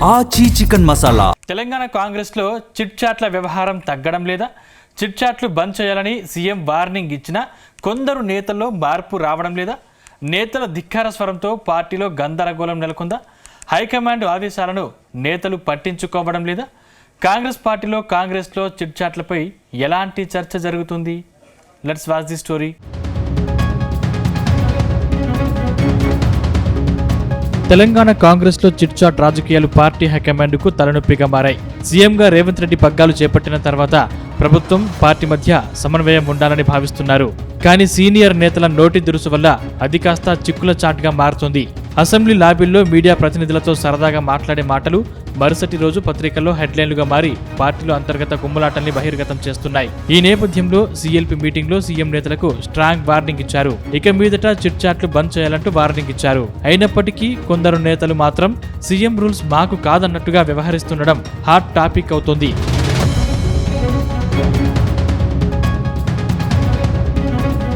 ఆచి చికెన్ మసాలా. తెలంగాణ కాంగ్రెస్ లో చిట్ చాట్ల వ్యవహారం తగ్గడం లేదా? చిట్ చాట్లు బంద్ చేయాలని సీఎం వార్నింగ్ ఇచ్చినా కొందరు నేతల్లో మార్పు రావడం లేదా? నేతల ధిక్కార స్వరంతో పార్టీలో గందరగోళం నెలకొందా? హైకమాండ్ ఆదేశాలను నేతలు పట్టించుకోవడం లేదా? కాంగ్రెస్ కాంగ్రెస్లో చిట్ చాట్లపై ఎలాంటి చర్చ జరుగుతుంది? Let's watch the story. Telangana కాంగ్రెస్లో చిట్ చాట్ రాజకీయాలు పార్టీ హైకమాండ్కు తలనొప్పిగా మారాయి. సీఎంగా రేవంత్ రెడ్డి పగ్గాలు చేపట్టిన తర్వాత ప్రభుత్వం పార్టీ మధ్య సమన్వయం ఉండాలని భావిస్తున్నారు. కానీ సీనియర్ నేతల నోటి దురుసు వల్ల అది కాస్త చిక్కుల చాట్గా మారుతుంది. అసెంబ్లీ లాబీల్లో మీడియా ప్రతినిధులతో సరదాగా మాట్లాడే మాటలు మరుసటి రోజు పత్రికల్లో హెడ్లైన్లుగా మారి పార్టీలో అంతర్గత కుమ్ములాటల్ని బహిర్గతం చేస్తున్నాయి. ఈ నేపథ్యంలో సీఎల్పీ మీటింగ్ లో సీఎం నేతలకు స్ట్రాంగ్ వార్నింగ్ ఇచ్చారు. ఇక మీదట చిట్ చాట్లు బంద్ చేయాలంటూ వార్నింగ్ ఇచ్చారు. అయినప్పటికీ కొందరు నేతలు మాత్రం సీఎం రూల్స్ మాకు కాదన్నట్టుగా వ్యవహరిస్తుండడం హాట్ టాపిక్ అవుతోంది.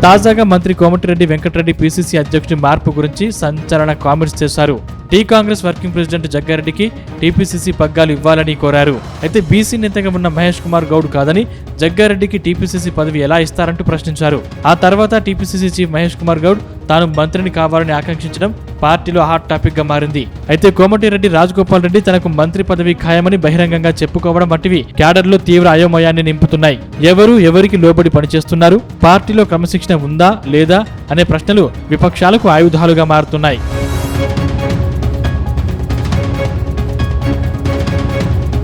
తాజాగా మంత్రి కోమటిరెడ్డి వెంకటరెడ్డి పీసీసీ అధ్యక్షుడి మార్పు గురించి సంచలన కామెంట్స్ చేశారు. టీ కాంగ్రెస్ వర్కింగ్ ప్రెసిడెంట్ జగ్గారెడ్డికి టీపీసీసీ పగ్గాలు ఇవ్వాలని కోరారు. అయితే బీసీ నేతగా ఉన్న మహేష్ కుమార్ గౌడ్ కాదని జగ్గారెడ్డికి టీపీసీసీ పదవి ఎలా ఇస్తారంటూ ప్రశ్నించారు. ఆ తర్వాత టీపీసీసీ చీఫ్ మహేష్ కుమార్ గౌడ్ తాను మంత్రిని కావాలని ఆకాంక్షించడం పార్టీలో హాట్ టాపిక్ గా మారింది. అయితే కోమటిరెడ్డి రాజగోపాల్ రెడ్డి తనకు మంత్రి పదవి ఖాయమని బహిరంగంగా చెప్పుకోవడం వంటివి క్యాడర్లో తీవ్ర అయోమయాన్ని నింపుతున్నాయి. ఎవరికి లోబడి పనిచేస్తున్నారు? పార్టీలో క్రమశిక్షణ ఉందా లేదా అనే ప్రశ్నలు విపక్షాలకు ఆయుధాలుగా మారుతున్నాయి.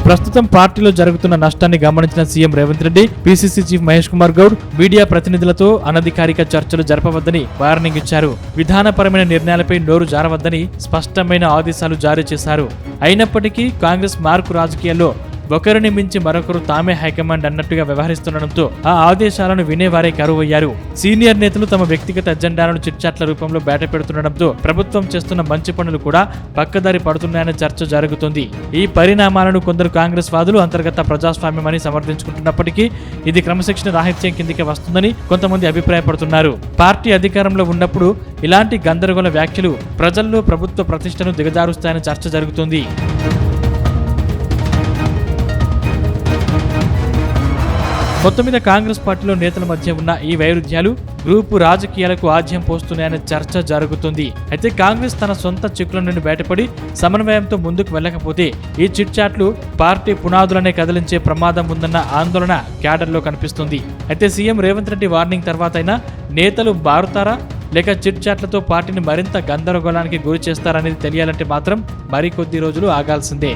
ప్రస్తుతం పార్టీలో జరుగుతున్న నష్టాన్ని గమనించిన CM Revanth Reddy PCC chief Mahesh Kumar Goud media ప్రతినిధులతో అనధికారిక చర్చలు జరపవద్దని వార్నింగ్ ఇచ్చారు. విధానపరమైన నిర్ణయాలపై నోరు జారవద్దని స్పష్టమైన ఆదేశాలు జారీ చేశారు. అయినప్పటికీ కాంగ్రెస్ మార్కు రాజకీయాల్లో ఒకరిని మించి మరొకరు తామే హైకమాండ్ అన్నట్టుగా వ్యవహరిస్తుండటంతో ఆ ఆదేశాలను వినేవారే కరువయ్యారు. సీనియర్ నేతలు తమ వ్యక్తిగత అజెండాలను చిట్చాట్ల రూపంలో బయటపెడుతుండటంతో ప్రభుత్వం చేస్తున్న మంచి పనులు కూడా పక్కదారి పడుతున్నాయనే చర్చ జరుగుతుంది. ఈ పరిణామాలను కొందరు కాంగ్రెస్ వాదులు అంతర్గత ప్రజాస్వామ్యమని సమర్థించుకుంటున్నప్పటికీ ఇది క్రమశిక్షణ రాహిత్యం కిందికి వస్తుందని కొంతమంది అభిప్రాయపడుతున్నారు. పార్టీ అధికారంలో ఉన్నప్పుడు ఇలాంటి గందరగోళ వ్యాఖ్యలు ప్రజల్లో ప్రభుత్వ ప్రతిష్టను దిగజారుస్తాయని చర్చ జరుగుతుంది. మొత్తం మీద కాంగ్రెస్ పార్టీలో నేతల మధ్య ఉన్న ఈ వైరుధ్యాలు గ్రూపు రాజకీయాలకు ఆజ్యం పోస్తున్నాయనే చర్చ జరుగుతుంది. అయితే కాంగ్రెస్ తన సొంత చిక్కుల నుండి బయటపడి సమన్వయంతో ముందుకు వెళ్ళకపోతే ఈ చిట్ చాట్లు పార్టీ పునాదులనే కదిలించే ప్రమాదం ఉందన్న ఆందోళన క్యాడర్లో కనిపిస్తుంది. అయితే సీఎం రేవంత్ రెడ్డి వార్నింగ్ తర్వాతైనా నేతలు బారుతారా లేక చిట్ చాట్లతో పార్టీని మరింత గందరగోళానికి గురి చేస్తారనేది తెలియాలంటే మాత్రం మరికొద్ది రోజులు ఆగాల్సిందే.